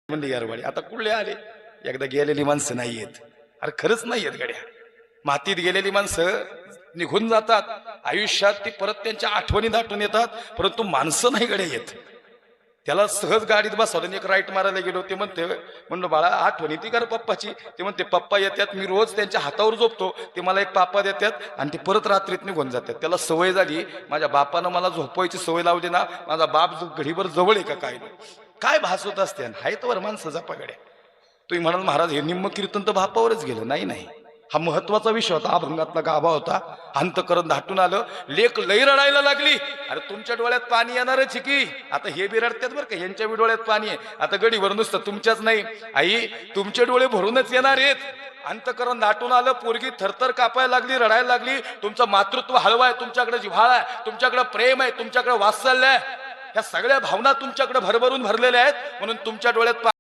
म्हणली यारवाडी आता कुठले आले एकदा गेलेली माणसं नाही येत अरे खरंच नाही येत गड्या मातीत गेलेली माणसं निघून जातात आयुष्यात ती परत त्यांच्या आठवणी दाटून येतात परंतु माणसं नाही गड्या येत त्याला सहज गाडीत बसवलं एक राईट मारायला गेलो ते म्हणते म्हणलं बाळा आठवणी ती कर पप्पाची ते म्हणते पप्पा येतात मी रोज त्यांच्या हातावर झोपतो ते मला एक पापा देतात आणि ते परत रात्रीत निघून जातात त्याला सवय झाली माझ्या बापानं मला झोपवायची सवय लावली ना माझा बाप घडीभर जवळ आहे का काय भास होत असते हाय तर माणसं जपागड्या तुम्ही म्हणाल महाराज हे निम्म कीर्तन तर बापावरच गेलं नाही हा महत्वाचा विषय होता अभंगातला गाभा होता अंतकरण दाटून आलं लेक लई रडायला लागली अरे तुमच्या डोळ्यात पाणी येणारच की आता हे बी रडतात बरं का यांच्या बी डोळ्यात पाणी आहे आता गडीवर नुसतं तुमच्याच नाही आई तुमचे डोळे भरूनच येणार आहेत अंतकरण दाटून आलं पोरगी थरथर कापायला लागली रडायला लागली तुमचं मातृत्व हळवं आहे तुमच्याकडे जिव्हाळा आहे तुमच्याकडे प्रेम आहे तुमच्याकडे वात्सल्य आहे ह्या सगळ्या भावना तुमच्याकडे भरभरून भरलेल्या आहेत म्हणून तुमच्या डोळ्यात